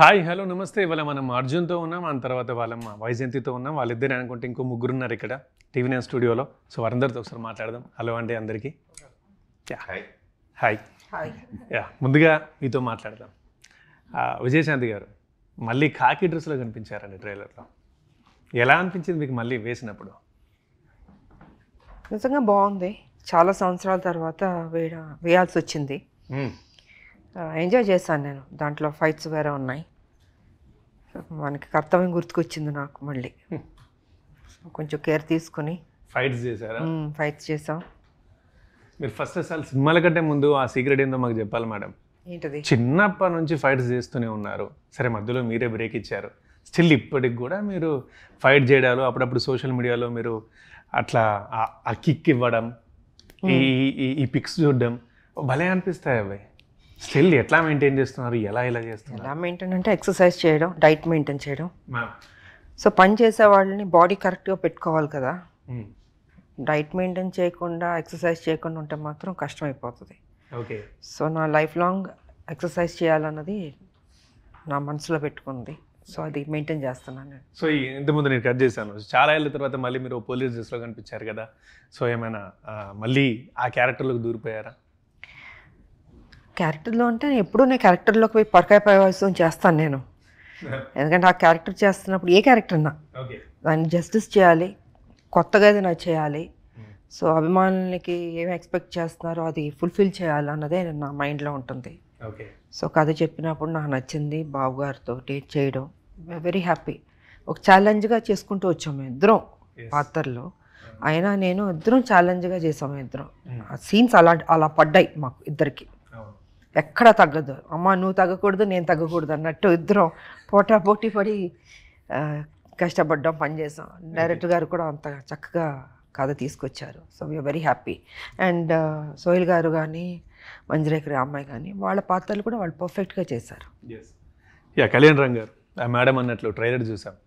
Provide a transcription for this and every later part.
Hi hello నమస్తే. ఇవాళ మనం అర్జున్తో ఉన్నాం, ఆ తర్వాత వాళ్ళమ్మ వైజయంతితో ఉన్నాం. వాళ్ళిద్దరే అనుకుంటే ఇంకో ముగ్గురు ఉన్నారు ఇక్కడ టీవీ9 స్టూడియోలో. సో వారందరితో ఒకసారి మాట్లాడదాం. హలో అండి అందరికీ. Hi hi. ముందుగా మీతో మాట్లాడదాం. విజయశాంతి గారు మళ్ళీ ఖాకీ డ్రెస్లో కనిపించారండి ట్రైలర్లో. ఎలా అనిపించింది మీకు మళ్ళీ వేసినప్పుడు? నిజంగా బాగుంది. చాలా సంవత్సరాల తర్వాత వేయాల్సి వచ్చింది. ఎంజాయ్ చేశాను నేను. దాంట్లో ఫైట్స్ వేరే ఉన్నాయి. మనకి కర్తవ్యం గుర్తుకొచ్చింది నాకు మళ్ళీ. కొంచెం కేర్ తీసుకుని ఫైట్స్ చేశారా? ఫైట్స్ చేసాం. మీరు ఫస్ట్ అసలు సినిమాల కంటే ముందు ఆ సీక్రెట్ ఏందో మాకు చెప్పాలి మేడం. ఏంటది? చిన్నప్పటి నుంచి ఫైట్స్ చేస్తూనే ఉన్నారు. సరే మధ్యలో మీరే బ్రేక్ ఇచ్చారు. స్టిల్ ఇప్పటికి కూడా మీరు ఫైట్ చేయడాలు, అప్పుడప్పుడు సోషల్ మీడియాలో మీరు అట్లా ఆ కిక్ ఇవ్వడం, ఈ పిక్స్ చూడడం భలే అనిపిస్తాయి. అవి స్టిల్ ఎట్లా మెయింటైన్ చేస్తున్నారు? ఎలా చేస్తున్నారు? ఎలా మెయింటైన్ అంటే ఎక్సర్సైజ్ చేయడం, డైట్ మెయింటైన్ చేయడం. సో పని చేసే వాళ్ళని బాడీ కరెక్ట్గా పెట్టుకోవాలి కదా. డైట్ మెయింటైన్ చేయకుండా ఎక్సర్సైజ్ చేయకుండా ఉంటే మాత్రం కష్టమైపోతుంది. ఓకే. సో నా లైఫ్ లాంగ్ ఎక్సర్సైజ్ చేయాలన్నది నా మనసులో పెట్టుకుంది. సో అది మెయింటైన్ చేస్తున్నాను నేను. సో ఇంతకుముందు నేను కట్ చేశాను. చాలా ఏళ్ళ తర్వాత మళ్ళీ మీరు పోలీస్ డ్రెస్లో కనిపించారు కదా. సో ఏమైనా మళ్ళీ ఆ క్యారెక్టర్లోకి దూరిపోయారా? క్యారెక్టర్లో అంటే ఎప్పుడూ నేను క్యారెక్టర్లోకి పోయి పరకాయ ప్రవేశం చేస్తాను నేను. ఎందుకంటే ఆ క్యారెక్టర్ చేస్తున్నప్పుడు ఏ క్యారెక్టర్ అన్నా దాన్ని జస్టిస్ చేయాలి, కొత్తగా అది నాకు చేయాలి. సో అభిమానులకి ఏమి ఎక్స్పెక్ట్ చేస్తున్నారో అది ఫుల్ఫిల్ చేయాలి అన్నదే నా మైండ్లో ఉంటుంది. ఓకే. సో కథ చెప్పినప్పుడు నాకు నచ్చింది. బాబు గారితో డేట్ చేయడం వెరీ హ్యాపీ. ఒక ఛాలెంజ్గా చేసుకుంటూ వచ్చాము మేము ఇద్దరం పాత్రలో. అయినా నేను ఇద్దరం ఛాలెంజ్గా చేసాము ఇద్దరం. ఆ సీన్స్ అలా పడ్డాయి మాకు ఇద్దరికి. ఎక్కడ తగ్గదు. అమ్మ నువ్వు తగ్గకూడదు, నేను తగ్గకూడదు అన్నట్టు ఇద్దరం పోటీ పడి కష్టపడ్డాం, పనిచేసాం. డైరెక్టర్ గారు కూడా అంత చక్కగా కథ తీసుకొచ్చారు. So we are very happy. And Sohail గారు కానీ, మంజరేఖరి అమ్మాయి కానీ వాళ్ళ పాత్రలు కూడా వాళ్ళు పర్ఫెక్ట్గా చేశారు. కళ్యాణ్ రంగ్ గారు ఆ మేడం అన్నట్లు ట్రైలర్ చూసాం.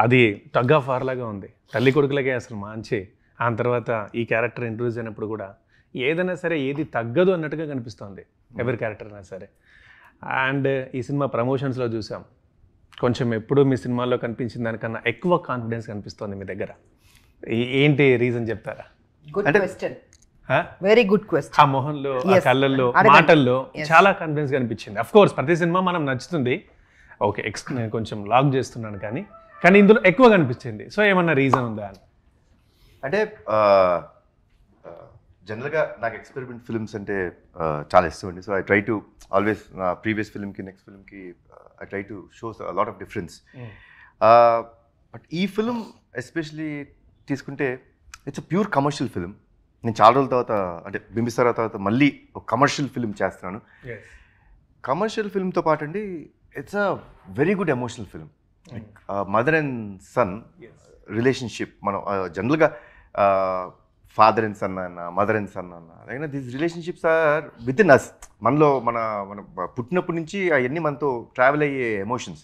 అది టగ్ ఆఫ్ వార్ లాగా ఉంది. తల్లి కొడుకులకే అసలు మంచి. ఆ తర్వాత ఈ క్యారెక్టర్ ఇంట్రొడ్యూస్ అయినప్పుడు కూడా ఏదైనా సరే ఏది తగ్గదు అన్నట్టుగా కనిపిస్తుంది ఎవరి క్యారెక్టర్ అయినా సరే. అండ్ ఈ సినిమా ప్రమోషన్స్లో చూసాం, కొంచెం ఎప్పుడు మీ సినిమాల్లో కనిపించిన దానికన్నా ఎక్కువ కాన్ఫిడెన్స్ కనిపిస్తుంది మీ దగ్గర. ఏంటి రీజన్ చెప్తారా? Good question, very good question. ఆ మొహంలో, ఆ కళ్ళల్లో, మాటల్లో చాలా కాన్ఫిడెన్స్ కనిపించింది. అఫ్ కోర్స్ ప్రతి సినిమా మనం నచ్చుతుంది. ఓకే, నేను కొంచెం లాక్ చేస్తున్నాను కానీ ఇందులో ఎక్కువ కనిపించింది. సో ఏమన్నా రీజన్ ఉందా అని? అంటే జనరల్గా నాకు ఎక్స్పెరిమెంట్ ఫిల్మ్స్ అంటే చాలా ఇష్టం అండి. So I try to always నా ప్రీవియస్ ఫిల్మ్కి నెక్స్ట్ ఫిల్మ్కి I try to shows lot of difference. But ఈ ఫిల్మ్ ఎస్పెషలీ తీసుకుంటే it's a pure commercial film. నేను చాలా రోజుల తర్వాత అంటే బింబిసారా తర్వాత మళ్ళీ ఒక కమర్షియల్ ఫిల్మ్ చేస్తున్నాను. కమర్షియల్ ఫిల్మ్తో పాటు అండి it's a very good emotional film. Mother and son relationship, మనం జనరల్గా ఫాదర్ అండ్ సన్ అన్న, మదర్ అండ్ సన్ అన్న, అయినా these relationships are within us. మనలో మన పుట్టినప్పటి నుంచి అవన్నీ మనతో ట్రావెల్ అయ్యే ఎమోషన్స్.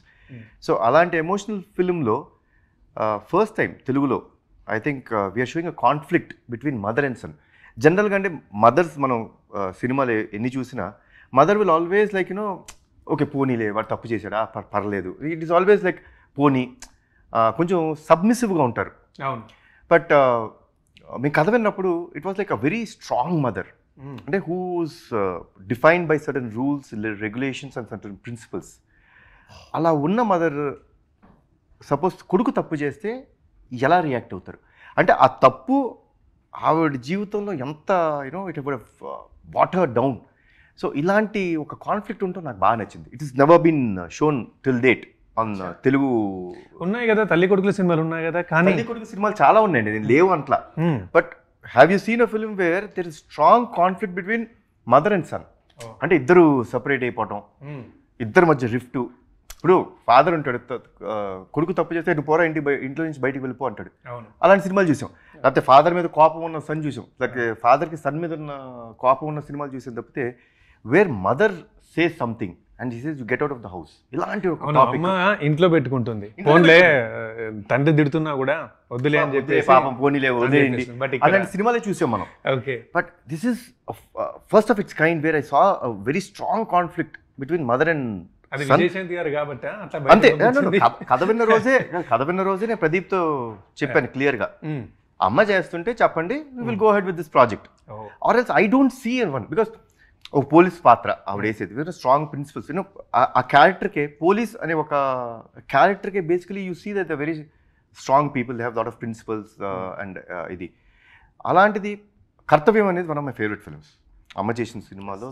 సో అలాంటి ఎమోషనల్ ఫిల్మ్లో ఫస్ట్ టైం తెలుగులో I think we are showing a conflict between mother and son. జనరల్గా అంటే మదర్స్ మనం సినిమాలు ఎన్ని చూసినా mother will always like you know okay పోనీలే వాడు తప్పు చేశాడా పర్లేదు, ఇట్ ఈస్ ఆల్వేస్ లైక్ పోనీ, కొంచెం సబ్మిసివ్గా ఉంటారు. అవును. బట్ మీ కథ విన్నప్పుడు it was like a very strong mother, అంటే who's defined by certain rules, regulations and certain principles. అలా ఉన్న మదర్ సపోజ్ కొడుకు తప్పు చేస్తే ఎలా రియాక్ట్ అవుతారు అంటే ఆ తప్పు ఆవిడ జీవితంలో ఎంత you know it would water down. So ఇలాంటి ఒక కాన్ఫ్లిక్ట్ ఉంటూ నాకు బాగా నచ్చింది. It is never been shown till date on Telugu. ఉన్నాయి కదా తల్లి కొడుకుల సినిమాలు ఉన్నాయి కదా, కానీ తల్లి కొడుకు సినిమాలు చాలా ఉన్నాయండి, నేను లేవు అంట్లా. But have you seen a film where there is strong conflict between mother and son? అంటే ఇద్దరు సపరేట్ అయిపోవటం, ఇద్దరి మధ్య రిఫ్ట్. ఇప్పుడు ఫాదర్ ఉంటాడు, కొడుకు తప్పు చేస్తే నువ్వు పోరా ఇంట్లో నుంచి బయటికి వెళ్ళిపో అంటాడు. అలాంటి సినిమాలు చూసాం. లేకపోతే ఫాదర్ మీద కోపం ఉన్న సన్ చూసాం, లేకపోతే ఫాదర్కి సన్ మీద ఉన్న కోపం ఉన్న సినిమాలు చూసాం. తప్పితే where mother says something and he says you get out of the house, ఇలాంటి ఒక టాపిక్ ఇంట్లో పెట్టుకుంటుంది. ఫోన్లే తండ్రి తిడుతున్నా కూడా వద్దులే అని చెప్పి పాపం పోనీలే వదిలేయండి, అలాంటి సినిమాలే చూసాం మనం. Okay. But this is first of it's kind where I saw a very strong conflict between mother and అది విజయశాంతి గారు కాబట్టి అట్లా అంతే బయటకు వచ్చింది. కథ విన్న రోజే నేను ప్రదీప్తో చెప్పాను క్లియర్గా, అమ్మ చేస్తుంటే చెప్పండి, we will go head with this project, or else I don't see anyone, because ఒక పోలీస్ పాత్ర ఆవిడ వేసేది, వెరీ స్ట్రాంగ్ ప్రిన్సిపల్స్, యూనో ఆ క్యారెక్టర్కే, పోలీస్ అనే ఒక క్యారెక్టర్కే basically you see that the very strong people, they have lot of principles and ఇది. అలాంటిది కర్తవ్యం అనేది one of my favourite films. అమ్మ చేసిన సినిమాలో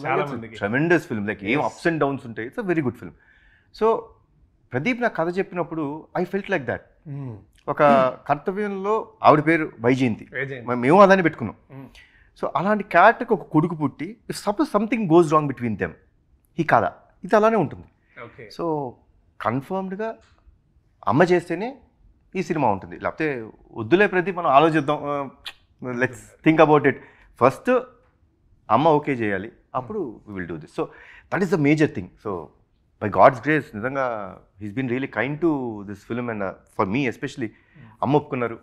ట్రెమెండస్ ఫిల్మ్, లైక్ ఏం అప్స్ అండ్ డౌన్స్ ఉంటాయి, it's a very good film. So Pradeep నాకు కథ చెప్పినప్పుడు ఐ ఫెల్ట్ లైక్ దాట్. ఒక కర్తవ్యంలో ఆవిడ పేరు వైజయంతి, మేము అదాన్ని పెట్టుకున్నాం. సో అలాంటి క్యారెక్టర్కి ఒక కొడుకు పుట్టి, if suppose something goes wrong between them, ఈ కథ ఇది అలానే ఉంటుంది. సో కన్ఫర్మ్డ్గా అమ్మ చేస్తేనే ఈ సినిమా ఉంటుంది, లేకపోతే వద్దులే ప్రదీప్ మనం ఆలోచిద్దాం, let's think about it, first అమ్మ ఓకే చేయాలి, అప్పుడు we will do this. So that is the major thing. So by God's grace నిజంగా he's been really kind to this film, and for me especially అమ్మ ఒప్పుకున్నారు.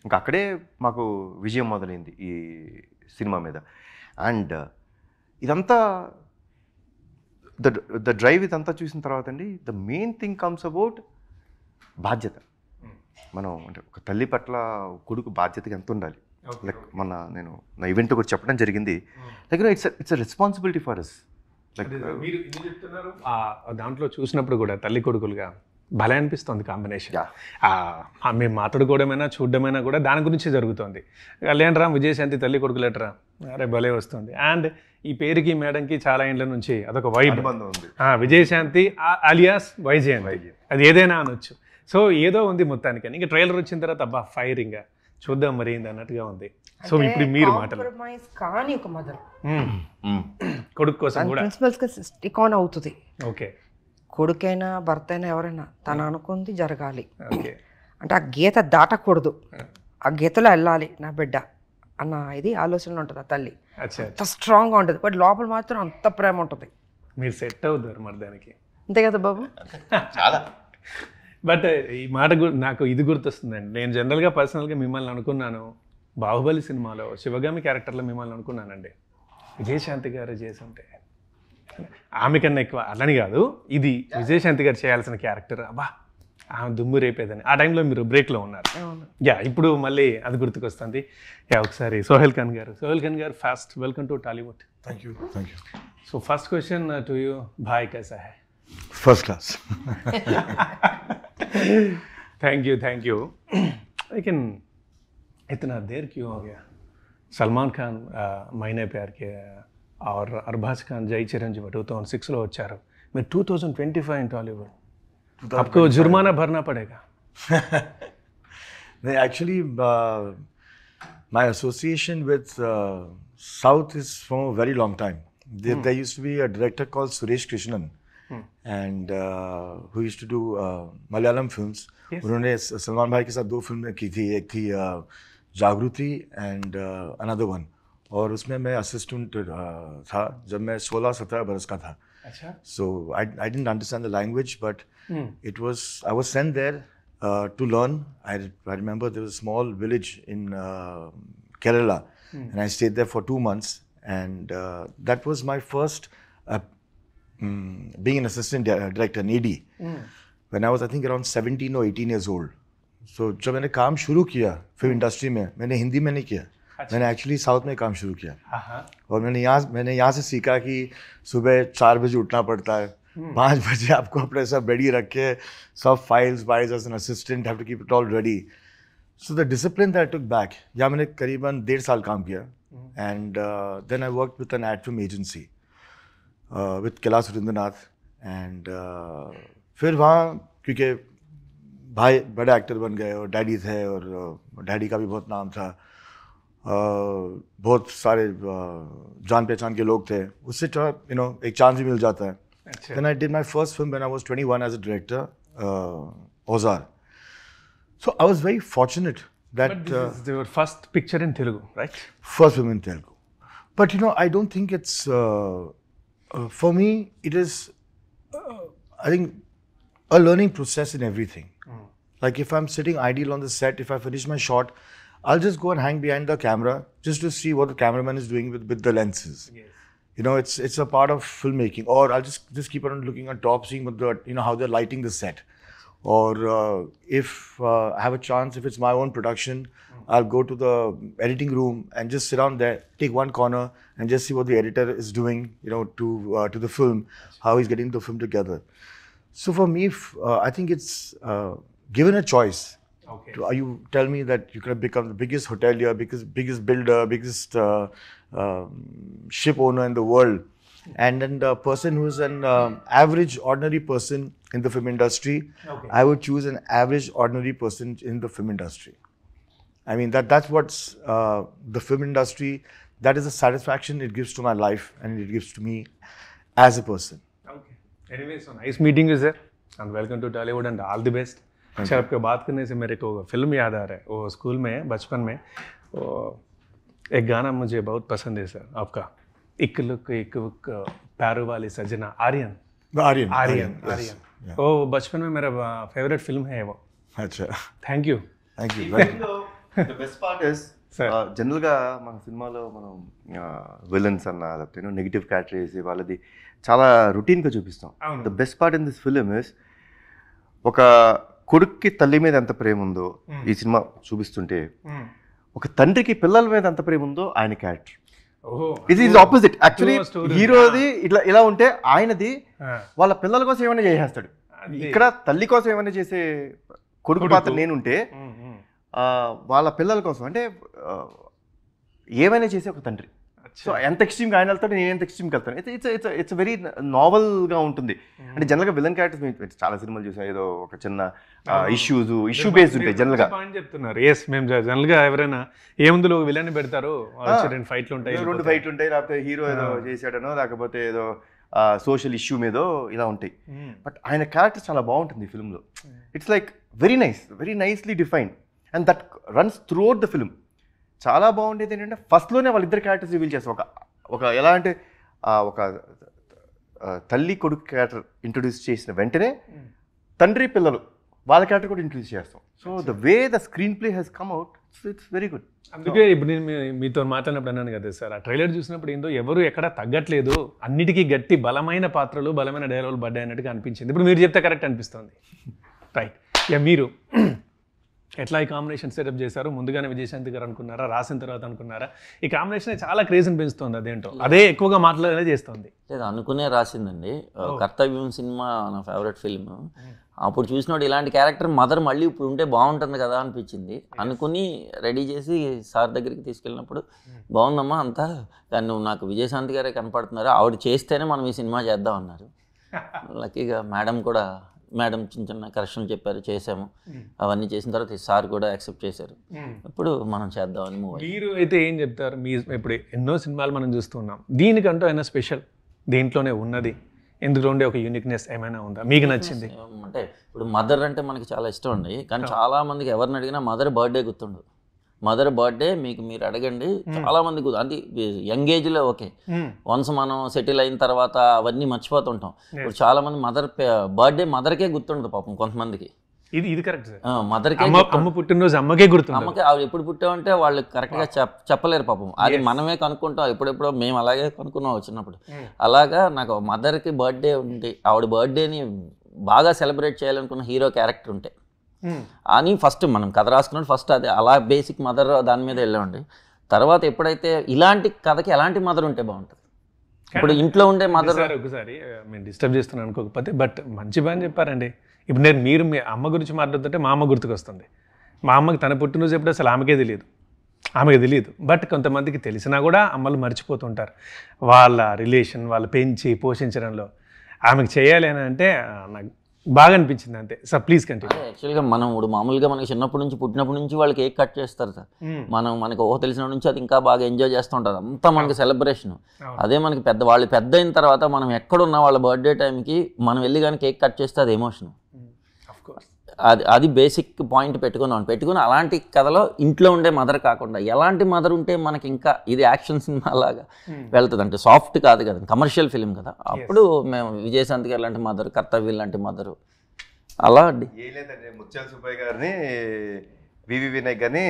ఇంకా అక్కడే మాకు విజయం మొదలైంది ఈ సినిమా మీద. అండ్ ఇదంతా ద డ్రైవ్ ఇదంతా చూసిన తర్వాత అండి, the main thing comes about బాధ్యత. మనం అంటే ఒక తల్లి పట్ల కొడుకు బాధ్యతగా ఎంత ఉండాలి. లైక్ నేను నా ఈవెంట్ కూడా చెప్పడం జరిగింది, like it's a responsibility for us. Like మీరు ఇది చెప్తున్నారు, దాంట్లో చూసినప్పుడు కూడా తల్లి కొడుకులుగా భలే అనిపిస్తుంది కాంబినేషన్. మేము మాట్లాడుకోవడమైనా చూడడమైనా కూడా దాని గురించి జరుగుతుంది. కళ్యాణ్ రామ్ విజయశాంతి తల్లి కొడుకులేటరా, అరే భలే వస్తుంది. అండ్ ఈ పేరుకి మేడంకి చాలా ఇండ్ల నుంచి అదొక వైబ్ ఉంది. విజయశాంతి అలియాస్ వైజయంతి, అది ఏదైనా అనొచ్చు. సో ఏదో ఉంది మొత్తానికి. ఇంకా ట్రైలర్ వచ్చిన తర్వాత అబ్బా ఫైరింగ్ చూద్దాం మరి ఏంది అన్నట్టుగా ఉంది. సో ఇప్పుడు మీరు మాటలు కానీ ఒక మదర్ కొడుకు కోసం కూడా ప్రిన్సిపల్స్ కి స్టిక్ ఆన్ అవుతుంది. ఓకే, కొడుకైనా భర్త అయినా ఎవరైనా తను అనుకుంది జరగాలి. ఓకే, అంటే ఆ గీత దాటకూడదు, ఆ గీతలో వెళ్ళాలి నా బిడ్డ అన్న ఇది ఆలోచనలో ఉంటుంది ఆ తల్లి. అంత స్ట్రాంగ్గా ఉంటుంది, బట్ లోపల మాత్రం అంత ప్రేమ ఉంటుంది. మీరు సెట్ అవుతారు మరి దానికి, అంతే కదా బాబు. చాలా. బట్ ఈ మాట నాకు ఇది గుర్తొస్తుందండి. నేను జనరల్గా పర్సనల్గా మిమ్మల్ని అనుకున్నాను బాహుబలి సినిమాలో శివగామి క్యారెక్టర్లో మిమ్మల్ని అనుకున్నానండి. విజయశాంతి గారు చేస్తుంటే ఆమె కన్నా ఎక్కువ అలని కాదు, ఇది విజయశాంతి గారు చేయాల్సిన క్యారెక్టర్, అబ్బా ఆమె దుమ్ము రేపేదని. ఆ టైంలో మీరు బ్రేక్లో ఉన్నారు. ఇప్పుడు మళ్ళీ అది గుర్తుకొస్తుంది. ఒకసారి సోహెల్ ఖాన్ గారు first welcome to Tollywood. Thank you. So first question to you, భాయ్ कैसा है? First class. Thank you. लेकिन इतना देर क्यों हो गया? सलमान खान मैंने प्यार किया और अरबाज खान जय चिरंजीवी 2006 వచ్చారు. మీరు 2025 in Tollywood, आपको जुर्माना भरना पड़ेगा. नहीं, actually my association with South is from a very long time. There used to be a director called Suresh Krishnan, and who used to do Malayalam films. उन्होंने सलमान भाई के साथ 2 फिल्में की थी, एक थी जागृति एंड अनदर वन, और उसमें मैं असिस्टेंट था जब मैं 16-17 बरस का था. So I didn't understand the language, but I was sent there to learn. I remember there was a small village in Kerala, and I stayed there for 2 months, and that was my first being an assistant director, an AD, when I was I think around 17 or 18 years old. So जब मैंने काम शुरू किया film industry में, मैंने हिंदी में नहीं किया, मैंने एक्चुअली साउथ में काम शुरू किया. और मैंने यहाँ से सीखा कि सुबह 4 बजे उठना पड़ता है, 5 बजे आपको अपने सब रेडी रख के सब files as an assistant have to keep it all ready. So the discipline that I took back. यहाँ मैंने करीबन 1.5 साल काम किया, and then I worked with an ad film agency with Kailash Surendranath, and फिर वहाँ क्योंकि भाई बड़े एक्टर बन गए और डैडी थे, और डैडी का भी बहुत नाम था, बहुत सारे जान पहचान के लोग थे, उससे एक चांस भी मिल जाता है. Then I did my first film when I was 21 as a director, Ozar. So I was very fortunate that... But this is your first picture in Telugu, right? First film in Telugu. But I don't think it's... for me, it is, I think, a learning process in everything. Like if I'm sitting idle on the set, if I finish my shot, I'll just go and hang behind the camera just to see what the cameraman is doing with the lenses. You know, it's a part of filmmaking. Or I'll just keep on looking on top, seeing what the, you know, how they're lighting the set. Or if I have a chance, if it's my own production, I'll go to the editing room and just sit down there, take one corner, and just see what the editor is doing, you know, to the film, how he's getting the film together. So for me, I think it's given a choice. Okay. You tell me that you can become the biggest hotelier, biggest builder, biggest ship owner in the world, and then the person who's an average, ordinary person in the film industry, Okay. I would choose an average, ordinary person in the film industry. I mean, that's what's the film industry, that is the satisfaction it gives to my life and it gives to me as a person. Okay. Anyway, so nice meeting you, sir. And welcome to Tollywood and all the best. अच्छा आपके बात करने से मेरे को film याद आ रहा है. वो स्कूल में बचपन में वो एक गाना मुझे बहुत पसंद है सर आपका, एक लुक पैरों वाली सजना, आर्यन. वो बचपन में मेरा फेवरेट फिल्म है वो. अच्छा. Thank Thank you. the best part is జనరల్గా మన సినిమాలో మనం విలన్స్ అన్న లేకపోతే నెగిటివ్ క్యారెక్టర్ వేసి వాళ్ళది చాలా రొటీన్గా చూపిస్తాం. The best part in this film is ఒక కొడుక్కి తల్లి మీద ఎంత ప్రేమ ఉందో ఈ సినిమా చూపిస్తుంటే, ఒక తండ్రికి పిల్లల మీద ఎంత ప్రేమ ఉందో ఆయన క్యారెక్టర్. ఇది ఈజ్ ఆపోజిట్. యాక్చువల్లీ హీరోది ఇలా ఉంటే ఆయనది వాళ్ళ పిల్లల కోసం ఏమైనా చేసేస్తాడు. ఇక్కడ తల్లి కోసం ఏమైనా చేసే కొడుకు పాత్ర నేనుంటే వాళ్ళ పిల్లల కోసం అంటే ఏమైనా చేసే ఒక తండ్రి. సో ఎంత ఎక్స్ట్రీమ్గా ఆయన వెళ్తాడు, నేను ఎంత ఎక్స్ట్రీమ్కి వెళ్తాను. ఇట్స్ వెరీ నావల్గా ఉంటుంది. అంటే జనరల్గా విలన్ క్యారెక్టర్స్ చాలా సినిమాలు చూసాం, ఏదో ఒక చిన్న ఇష్యూ బేస్డ్ ఉంటాయి జనరల్గా. చెప్తున్నారు ఎస్, మేము జనరల్గా ఎవరైనా ఏముందులో విలన్ పెడతారు, రెండు ఫైట్లు ఉంటాయి, లేకపోతే హీరో ఏదో చేశాడనో లేకపోతే ఏదో సోషల్ ఇష్యూ మీదో ఇలా ఉంటాయి. బట్ ఆయన క్యారెక్టర్ చాలా బాగుంటుంది ఈ ఫిల్మ్లో. It's like very nicely defined and that runs throughout the film. చాలా బాగుండేది ఏంటంటే ఫస్ట్లోనే వాళ్ళిద్దరు క్యారెక్టర్స్ రివీల్ చేస్తాం. ఒక ఎలా అంటే ఒక తల్లి కొడుకు క్యారెక్టర్ ఇంట్రొడ్యూస్ చేసిన వెంటనే తండ్రి పిల్లలు వాళ్ళ క్యారెక్టర్ కూడా ఇంట్రొడ్యూస్ చేస్తాం. So the way the screenplay has come out, it's very good. అందుకే ఇప్పుడు నేను మీతో మాట్లాడినప్పుడు అన్నాను కదా సార్, ఆ ట్రైలర్ చూసినప్పుడు ఏందో ఎవరు ఎక్కడ తగ్గట్లేదు, అన్నిటికీ గట్టి బలమైన పాత్రలు బలమైన డైలాగులు పడ్డాయి అన్నట్టుగా అనిపించింది. ఇప్పుడు మీరు చెప్తే కరెక్ట్ అనిపిస్తుంది. రైట్. ఇక మీరు ఎట్లా ఈ కాంబినేషన్ సెటప్ చేశారు? ముందుగానే విజయశాంతి గారు అనుకున్నారా, రాసిన తర్వాత అనుకున్నారా? ఈ కాంబినేషన్ చాలా క్రేజ్ని పెంచుతుంది, అదేంటో అదే ఎక్కువగా మాట్లాడేలా చేస్తుంది. లేదు, అనుకునే రాసిందండి. కర్తవ్యం సినిమా నా ఫేవరెట్ ఫిల్మ్. అప్పుడు చూసినప్పుడు ఇలాంటి క్యారెక్టర్ మదర్ మళ్ళీ ఇప్పుడు ఉంటే బాగుంటుంది కదా అనిపించింది. అనుకుని రెడీ చేసి సార్ దగ్గరికి తీసుకెళ్ళినప్పుడు బాగుందమ్మా అంతా, కానీ నువ్వు నాకు విజయశాంతి గారే కనపడుతున్నారు, ఆవిడ చేస్తేనే మనం ఈ సినిమా చేద్దాం అన్నారు. లక్కీగా మేడం చిన్న చిన్న కరెక్షన్లు చెప్పారు, చేసాము. అవన్నీ చేసిన తర్వాత సార్ కూడా యాక్సెప్ట్ చేశారు. ఇప్పుడు మనం చేద్దామని మూవ్. మీరు అయితే ఏం చెప్తారు? మీ ఇప్పుడు ఎన్నో సినిమాలు మనం చూస్తున్నాం, దీనికంటూ అయినా స్పెషల్ దీంట్లోనే ఉన్నది, ఎందులో ఉండే ఒక యూనిక్నెస్ ఏమైనా ఉందా మీకు నచ్చింది? అంటే ఇప్పుడు మదర్ అంటే మనకి చాలా ఇష్టం అండి, కానీ చాలా మందికి ఎవరిని అడిగినా మదర్ బర్త్డే గుర్తుండదు. మదర్ బర్త్డే మీరు అడగండి, చాలా మంది అది యంగ్ ఏజ్లో ఓకే, వన్స్ మనం సెటిల్ అయిన తర్వాత అవన్నీ మర్చిపోతుంటాం. ఇప్పుడు చాలా మంది మదర్ బర్త్డే మదర్కే గుర్తుండదు పాపం కొంతమందికి. ఇది కరెక్ట్ సార్. మదర్కే అమ్మ పుట్టినరోజు అమ్మకే గుర్తుంది. అమ్మకే ఆవిడ ఎప్పుడు పుట్టామంటే వాళ్ళు కరెక్ట్గా చెప్పలేరు పాపం. అది మనమే కనుక్కుంటాం, ఎప్పుడెప్పుడో మేము అలాగే కనుక్కున్నాం వచ్చినప్పుడు. అలాగా నాకు మదర్కి బర్త్డే ఉంటే ఆవిడ బర్త్డేని బాగా సెలబ్రేట్ చేయాలనుకున్న హీరో క్యారెక్టర్ ఉంటే అని ఫస్ట్ మనం కథ రాసుకున్నప్పుడు ఫస్ట్ అదే అలా బేసిక్ మదర్ దాని మీద వెళ్ళామండి. తర్వాత ఎప్పుడైతే ఇలాంటి కథకి ఎలాంటి మదర్ ఉంటే బాగుంటుంది, ఇప్పుడు ఇంట్లో ఉండే మదర్. ఒకసారి నేను డిస్టర్బ్ చేస్తున్నాను అనుకోకపోతే, బట్ మంచి బాగా చెప్పారండి. ఇప్పుడు మీరు మీ అమ్మ గురించి మాట్లాడుతుంటే మా అమ్మ గుర్తుకొస్తుంది. మా అమ్మకి తన పుట్టినరోజు ఎప్పుడు అసలు ఆమెకే తెలియదు. బట్ కొంతమందికి తెలిసినా కూడా అమ్మలు మర్చిపోతుంటారు. వాళ్ళ రిలేషన్ వాళ్ళు పెంచి పోషించడంలో ఆమెకు చేయాలి అని అంటే నాకు బాగా అనిపించింది అంతే. Sir please continue. యాక్చువల్గా మనం ఇప్పుడు మామూలుగా మనకి చిన్నప్పటి నుంచి పుట్టినప్పటి నుంచి వాళ్ళకి కేక్ కట్ చేస్తారు సార్. మనకి తెలిసిన నుంచి అది ఇంకా బాగా ఎంజాయ్ చేస్తూ ఉంటారు, అంతా మనకి సెలబ్రేషన్. అదే మనకి వాళ్ళు పెద్ద అయిన తర్వాత మనం ఎక్కడున్న వాళ్ళ బర్త్డే టైంకి మనం వెళ్ళి కానీ కేక్ కట్ చేస్తే అది ఎమోషన్. అది బేసిక్ పాయింట్ పెట్టుకుని అలాంటి కథలో ఇంట్లో ఉండే మదర్ కాకుండా ఎలాంటి మదర్ ఉంటే మనకి ఇంకా ఇది యాక్షన్ సినిమా లాగా వెళ్తుంది. అంటే సాఫ్ట్ కాదు కదా, కమర్షియల్ ఫిలిం కదా. అప్పుడు మేము విజయశాంతి గారు లాంటి మదర్, కర్తవ్యం లాంటి మదరు అలా అండి. ఏం లేదండి, ముత్యాల సుబ్బయ్య గారిని వివి వినాయక్ గారిని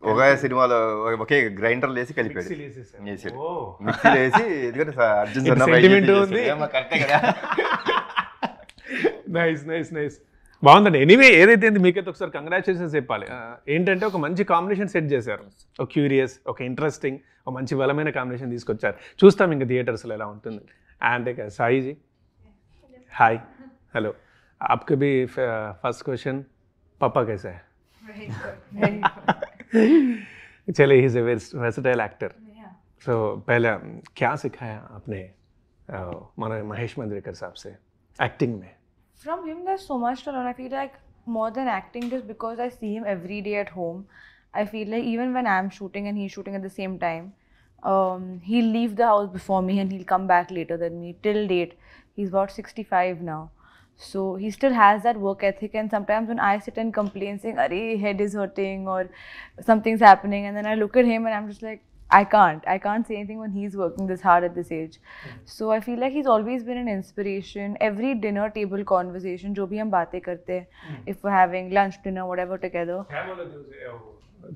ఒక సినిమాలో ఒకే గ్రైండర్ వేసి కలిపాడు వేసాడు మిక్సీలో వేసి ఎందుకంటే అర్జున్ Sentiment ఉంది. కరెక్టే కదా. నైస్ నైస్ నైస్ బాగుందండి. ఎనీవే ఏదైతే ఉంది మీకైతే ఒకసారి కంగ్రాచులేషన్స్ చెప్పాలి. ఏంటంటే ఒక మంచి కాంబినేషన్ సెట్ చేశారు. ఒక క్యూరియస్, ఒక ఇంట్రెస్టింగ్, ఒక మంచి బలమైన కాంబినేషన్ తీసుకొచ్చారు. చూస్తాం ఇంకా థియేటర్స్లో ఎలా ఉంటుంది. అండ్ సాయిజీ హాయ్ హలో आपका भी फर्स्ट क्वेश्चन पापा कैसा है? चले he is a versatile actor. So पहले क्या सिखाया आपने महेश मांजरेकर साहब से एक्टिंग में? From him, there's so much to learn. I feel like more than acting, just because I see him every day at home, I feel like even when I'm shooting and he's shooting at the same time, he'll leave the house before me and he'll come back later than me. Till date, he's about 65 now. So he still has that work ethic, and sometimes when I sit and complain saying, "Arey, head is hurting" or something's happening, and then I look at him and I'm just like, I can't say anything when he's working this hard at this age. So I feel like he's always been an inspiration. Every dinner table conversation, जो भी हम बातें करते हैं, if we're having lunch, dinner, whatever together,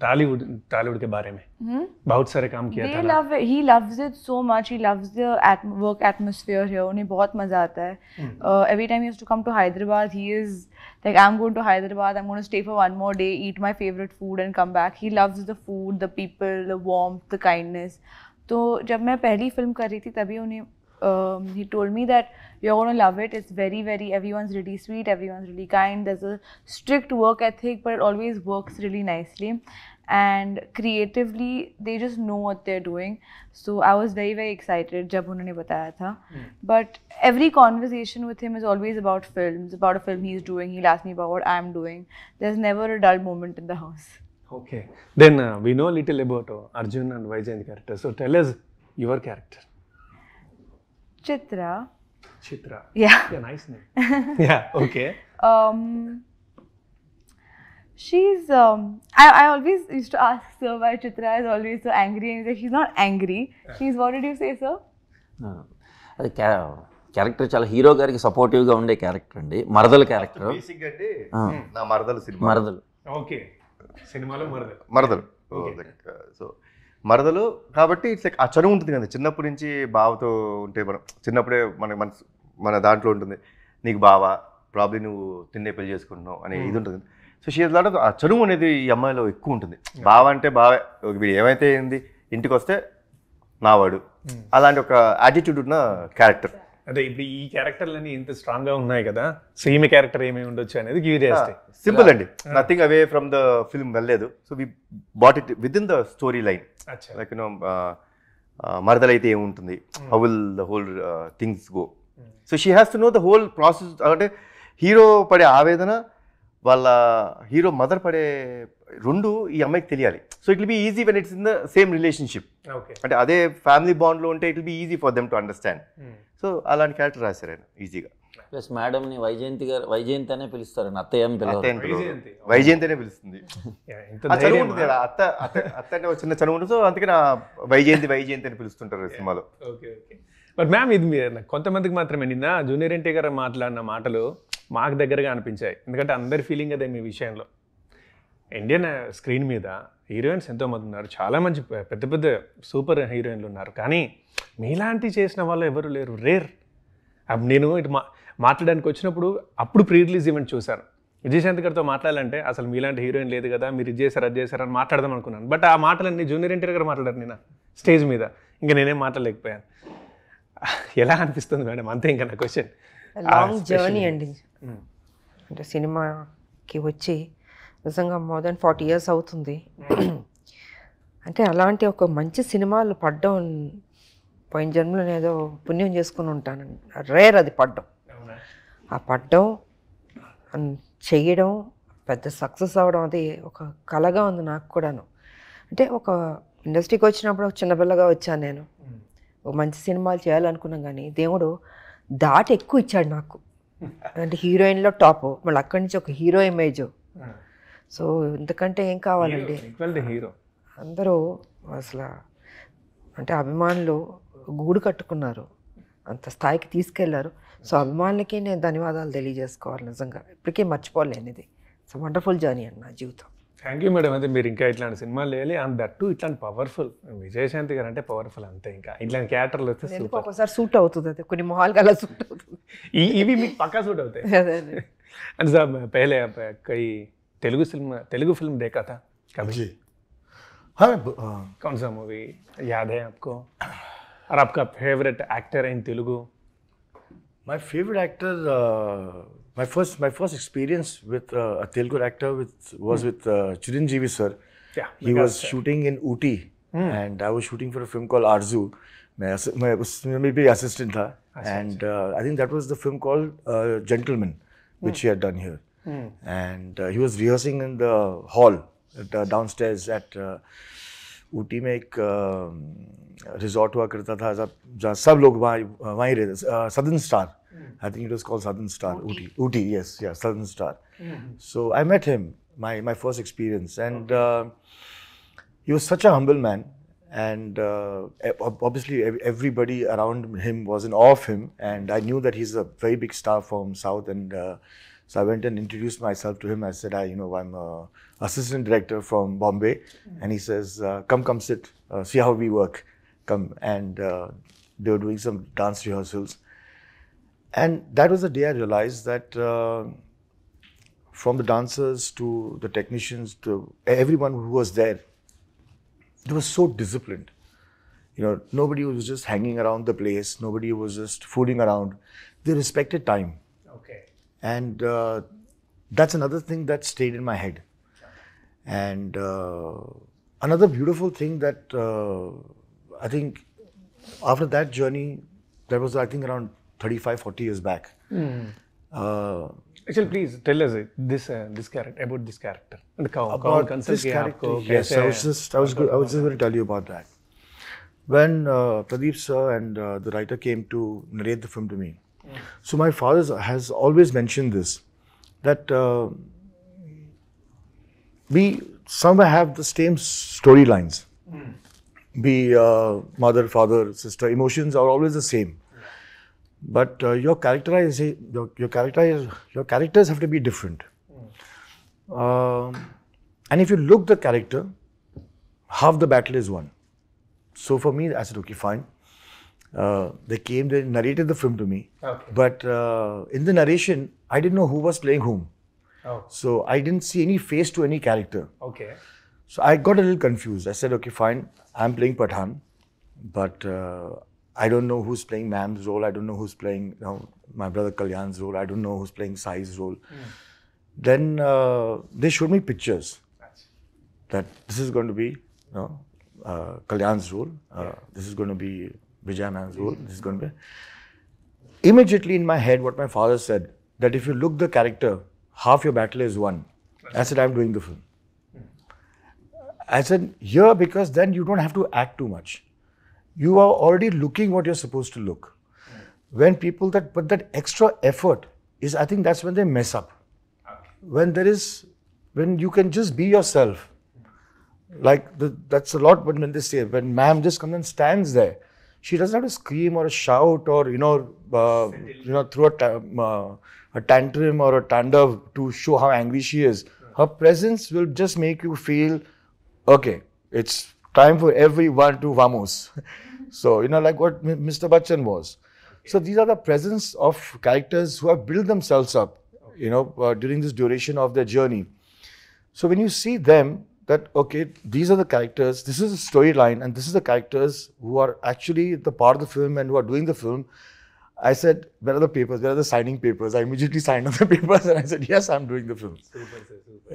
Tollywood के बारे में बहुत सारे काम किया था. they love it. He loves it so much. He loves the work atmosphere here. उन्हें बहुत मजा आता है. Every time he has to come to Hyderabad, he is like, I'm going to Hyderabad, I'm going to stay for one more day, eat my favorite food and come back. He loves the food, the people, the warmth, the kindness. तो जब मैं पहली film कर रही थी तभी उन्हें he told me that you're going to love it. It's very, very, everyone's really sweet, everyone's really kind. There's a strict work ethic, but it always works really nicely. And creatively, they just know what they're doing. So I was very, very excited जब उन्होंने बताया था. But every conversation with him is always about films, about a film he's doing. He'll ask me about what I'm doing. There's never a dull moment in the house. Okay. Then we know a little about Arjun and Vaijayanthi character. So tell us your character. Chitra. Yeah, nice name. Yeah, okay. She's I always used to ask sir why Chitra is always so angry, and he's like, she's not angry. She's, what did you say, sir? అది character చాలా hero గారికి సపోర్టివ్గా ఉండే character అండి. మరదలు character. Basic అంటే నా మరదలు సినిమా. మరదలు. ఓకే. సినిమాలో మరదలు. సో మరదలు కాబట్టి ఇట్స్ లైక్ ఆ చనువు ఉంటుంది కదా చిన్నప్పటి నుంచి బావతో ఉంటే మనం చిన్నప్పుడే మన దాంట్లో ఉంటుంది నీకు బావ ప్రాబ్లీ నువ్వు తిన్నే పెళ్లి చేసుకుంటున్నావు అనే ఇది ఉంటుంది. సో షీ లాట్ ఆఫ్ ఆ చనువు అనేది ఈ అమ్మాయిలో ఎక్కువ ఉంటుంది. బావ అంటే బావే, వీడు ఏమైతే ఏంది ఇంటికి వస్తే నావాడు, అలాంటి ఒక యాటిట్యూడ్ ఉన్న క్యారెక్టర్. అంటే ఇప్పుడు ఈ క్యారెక్టర్లన్నీ ఇంత స్ట్రాంగ్ గా ఉన్నాయి కదా, సో ఈమె క్యారెక్టర్ ఏమేమి ఉండొచ్చు అనేది క్యూరియాసిటీ. సింపుల్ అండి, nothing away from the film వెళ్ళలేదు. So we bought it with in the story line. Like you know మరదలైతే ఏముంటుంది, how will the whole things go. So she has to know the whole process. అంటే hero పడే ఆవేదన, వాళ్ళ hero mother పడే రెండు ఈ అమ్మాయికి తెలియాలి. So it will be easy when it's in the same relationship. అంటే అదే ఫ్యామిలీ బాండ్లో ఉంటే it will be easy for them to understand. So అలాంటి క్యారెక్టర్ రాశారు ఆయన ఈజీగా. ప్లస్ మేడంని వైజయంతి అనే పిలుస్తారు, అత్తయ్య అని పిలవరు. వైజయంతి అనే పిలుస్తుంది. చనువు ఉంటుంది కదా, అత్త అంటే చిన్న చనువు ఉంటుంది. సో అందుకే నా వైజయంతి అని పిలుస్తుంటారు సినిమాలో. బట్ మ్యామ్, ఇది కొంతమందికి మాత్రమే. నిన్న జూనియర్ ఎన్టీ గారు మాట్లాడిన మాటలు మాకు దగ్గరగా అనిపించాయి. ఎందుకంటే అందరి ఫీలింగ్ అదే మీ విషయంలో. ఇండియన్ స్క్రీన్ మీద హీరోయిన్స్ ఎంతోమంది ఉన్నారు, చాలా మంచి పెద్ద పెద్ద సూపర్ హీరోయిన్లు ఉన్నారు, కానీ మీలాంటి చేసిన వాళ్ళు ఎవరు లేరు, రేర్. నేను ఇటు మాట్లాడడానికి వచ్చినప్పుడు అప్పుడు ప్రీ రిలీజ్ ఈవెంట్ చూశాను. విజయశాంతి గారితో మాట్లాడాలంటే అసలు మీలాంటి హీరోయిన్ లేదు కదా, మీరు ఇది చేశారు అది చేశారు అని మాట్లాడదాం అనుకున్నాను. బట్ ఆ మాటలన్నీ జూనియర్ ఎన్టీఆర్ గారు మాట్లాడారు నిన్న స్టేజ్ మీద. ఇంకా నేనేం మాట్లాడలేకపోయాను. ఎలా అనిపిస్తుంది మేడం? అంతే ఇంకా నా క్వశ్చన్. లాంగ్ జర్నీ అండి. అంటే సినిమాకి వచ్చి నిజంగా మోర్ దెన్ 40 years అవుతుంది. అంటే అలాంటి ఒక మంచి సినిమాలు పడ్డం పోయిన జన్మలో ఏదో పుణ్యం చేసుకుని ఉంటానండి. రేర్ అది పడ్డం. ఆ పడ్డం చేయడం పెద్ద సక్సెస్ అవ్వడం అది ఒక కళగా ఉంది నాకు కూడాను. అంటే ఒక ఇండస్ట్రీకి వచ్చినప్పుడు చిన్నపిల్లగా వచ్చాను నేను. ఒక మంచి సినిమాలు చేయాలనుకున్నాం, కానీ దేవుడు దాటి ఎక్కువ ఇచ్చాడు నాకు. అంటే హీరోయిన్లో టాప్, మళ్ళీ అక్కడి నుంచి ఒక హీరో ఇమేజ్. సో ఇంతకంటే ఏం కావాలండి? హీరో అందరూ అసలు అంటే అభిమానులు గూడు కట్టుకున్నారు, అంత స్థాయికి తీసుకెళ్లారు. సో అభిమానులకి నేను ధన్యవాదాలు తెలియజేసుకోవాలి. నిజంగా ఇప్పటికీ మర్చిపోలేనిది. ఇట్స్ వండర్ఫుల్ జర్నీ అండి నా జీవితం. Thank you madam. అదే మీరు ఇంకా ఇట్లాంటి సినిమాలు వేయాలి, అండ్ దట్టు ఇట్లాంటి పవర్ఫుల్. విజయశాంతి గారు అంటే పవర్ఫుల్ అంతే. ఇంకా ఇట్లాంటి క్యారెక్టర్లు వస్తే ఎందుకు సూపర్. ఒక్కోసారి సూట్ అవుతుంది, అది కొన్ని మొహాలు అలా సూట్ అవుతుంది. ఇవి మీకు పక్కా సూట్ అవుతాయి. అదే అదే. అండ్ సార్ పहले कई तेलुगु फिल्म देखा था कभी? जी हाँ. कौन सा मूवी याद है आपको, और आपका favourite actor in Telugu? My favorite actor, my first experience with a Telugu actor was with Chiranjeevi sir. Yeah, He was shooting in Ooty, and I was shooting for a film called Arzu. मैं उसमें भी assistant था, and I think that was the film called Gentleman, which he had done here. And he was rehearsing in the hall downstairs at Ooty में एक resort हुआ करता था जहाँ सब लोग वहीं रहते. Southern star, I think it was called southern star. Ooty, yes, yeah, southern star. So I met him, my first experience, and he was such a humble man, and obviously everybody around him was in awe of him, and I knew that he's a very big star from South, and so I went and introduced myself to him. I said, I'm a assistant director from Bombay. And he says, come sit, see how we work. Come. And they were doing some dance rehearsals. And that was the day I realized that from the dancers to the technicians to everyone who was there, they were so disciplined. Nobody was just hanging around the place. Nobody was just fooling around. They respected time. Okay. And that's another thing that stayed in my head. And another beautiful thing that I think after that journey, that was I think around 35-40 years back. Actually, please tell us this character, about this character. And About this character, yes, I was just going to tell you about that. When Pradeep sir and the writer came to narrate the film to me, so my father has always mentioned this, that we somewhere have the same storylines. Be mother, father, sister, emotions are always the same. But your characters have to be different. And if you look the character, half the battle is won. So for me, I said, okay, fine. They came, they narrated the film to me. Okay. But in the narration, I didn't know who was playing whom. Oh. So I didn't see any face to any character. Okay. So I got a little confused. I said, okay, fine, I'm playing Pathan, but I don't know who's playing Mam's role. I don't know who's playing my brother Kalyan's role. I don't know who's playing Sai's role. Then they showed me pictures that this is going to be Kalyan's role. This is going to be Vijay Man's role. This is going to be... Immediately in my head, what my father said, that if you look the character, half your battle is won. I said, I'm doing the film. I said, here, because then you don't have to act too much. You are already looking what you're supposed to look. When people that put that extra effort is, I think that's when they mess up. When you can just be yourself. Like, that's a lot when they say, when ma'am just comes and stands there, she doesn't have to scream or shout or, throw a tantrum or a tander to show how angry she is. Her presence will just make you feel, okay, it's time for everyone to vamos. So, like what Mr. Bachchan was. So these are the presence of characters who have built themselves up, during this duration of their journey. So when you see them, that, okay, these are the characters, this is the storyline, and this is the characters who are actually the part of the film and who are doing the film. I said, where are the papers? Where are the signing papers? I immediately signed on the papers and I said, yes, I'm doing the film. Super.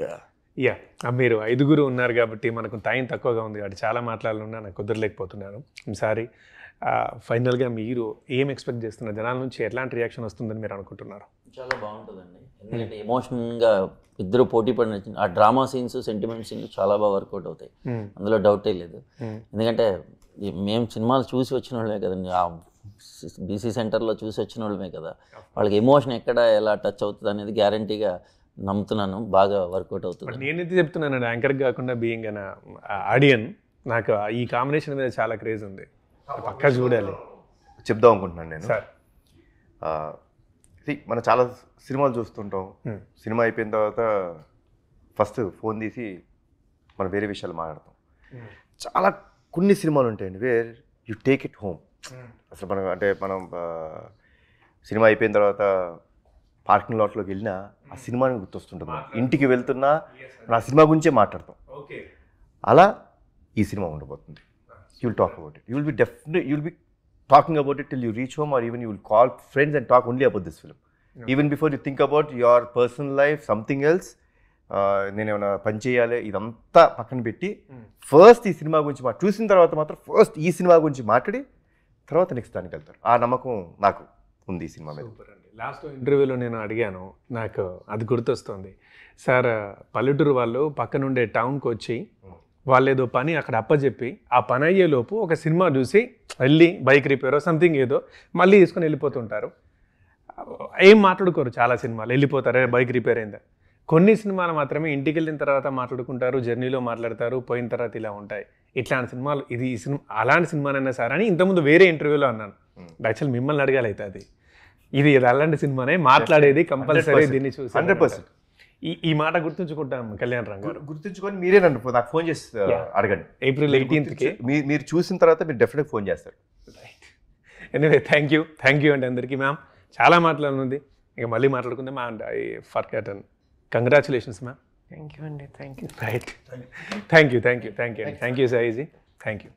Yeah. Yeah, మీరు 5 ఉన్నారు కాబట్టి మనకు time తక్కువగా ఉంది కాబట్టి చాలా మాట్లాడాలన్నా నాకు కుదరలేకపోతున్నాను. సారీ. ఫైనల్గా మీరు ఏం ఎక్స్పెక్ట్ చేస్తున్నారు? జనాల నుంచి ఎట్లాంటి రియాక్షన్ వస్తుందని మీరు అనుకుంటున్నారు? చాలా బాగుంటుందండి. ఎందుకంటే ఎమోషనల్గా ఇద్దరు పోటీ పడిన ఆ డ్రామా సీన్స్, సెంటిమెంట్ సీన్స్ చాలా బాగా వర్కౌట్ అవుతాయి, అందులో డౌటే లేదు. ఎందుకంటే మేము సినిమాలు చూసి వచ్చిన వాళ్ళమే కదండి, ఆ బీసీ సెంటర్లో చూసి వచ్చిన వాళ్ళమే కదా, వాళ్ళకి ఎమోషన్ ఎక్కడ ఎలా టచ్ అవుతుంది అనేది గ్యారంటీగా నమ్ముతున్నాను, బాగా వర్కౌట్ అవుతుంది. నేనైతే చెప్తున్నానండి, యాంకర్ కాకుండా బీయింగ్ అన్ ఆడియన్, నాకు ఈ కాంబినేషన్ మీద చాలా క్రేజ్ ఉంది, పక్కా చూడాలి. చెప్దాం అనుకుంటున్నాను నేను. సార్, మనం చాలా సినిమాలు చూస్తుంటాం. సినిమా అయిపోయిన తర్వాత ఫస్ట్ ఫోన్ తీసి మనం వేరే విషయాలు మాట్లాడతాం. చాలా కొన్ని సినిమాలు ఉంటాయండి where you take it home. అసలు మనం సినిమా అయిపోయిన తర్వాత పార్కింగ్ లాట్లోకి వెళ్ళినా ఆ సినిమాని గుర్తొస్తుంటుంది. ఇంటికి వెళ్తున్నా ఆ సినిమా గురించే మాట్లాడతాం. అలా ఈ సినిమా ఉండబోతుంది. You will talk about it. You will be talking about it till you reach home, or even you will call friends and talk only about this film. Even before you think about your personal life, something else, నేనేమైనా పని చేయాలి, ఇదంతా పక్కన పెట్టి first ఈ cinema గురించి చూసిన తర్వాత మాత్రం ఫస్ట్ ఈ సినిమా గురించి మాట్లాడి తర్వాత నెక్స్ట్ దానికి వెళ్తారు. ఆ నమ్మకం నాకు ఉంది ఈ సినిమా మీద. లాస్ట్ ఇంటర్వ్యూలో నేను అడిగాను, నాకు అది గుర్తొస్తుంది సార్. పల్లెటూరు వాళ్ళు పక్కనుండే టౌన్కి వచ్చి వాళ్ళు ఏదో పని అక్కడ అప్పచెప్పి ఆ పని అయ్యేలోపు ఒక సినిమా చూసి వెళ్ళి బైక్ రిపేరో సంథింగ్ ఏదో మళ్ళీ తీసుకొని వెళ్ళిపోతుంటారు. ఏం మాట్లాడుకోరు చాలా సినిమాలు, వెళ్ళిపోతారు బైక్ రిపేర్ అయిందా. కొన్ని సినిమాలు మాత్రమే ఇంటికి వెళ్ళిన తర్వాత మాట్లాడుకుంటారు, జర్నీలో మాట్లాడతారు, పోయిన తర్వాత ఇలా ఉంటాయి. ఇట్లాంటి సినిమాలు ఇది ఈ సినిమా అలాంటి సినిమానైనా సార్ అని ఇంతకుముందు వేరే ఇంటర్వ్యూలో అన్నాను. యాక్చువల్ మిమ్మల్ని అడగాలి అయితే ఇది అలాంటి సినిమానే మాట్లాడేది కంపల్సరీ దీన్ని చూసి 100%. ఈ మాట గుర్తుంచుకుంటాం కళ్యాణ్ రామ్ గారు. గుర్తుంచుకొని మీరే నాకు ఫోన్ చేసి అడగండి. April 18th మీరు చూసిన తర్వాత మీరు డెఫినెట్గా ఫోన్ చేస్తారు. ఎనీవే థ్యాంక్ యూ అండి అందరికీ. మ్యామ్ చాలా మాట్లాడనుంది, ఇక మళ్ళీ మాట్లాడుకుందాం. I forgotten. Congratulations ma'am. Thank you అండి. Thank you. Right. Thank you Saiji. Thank you.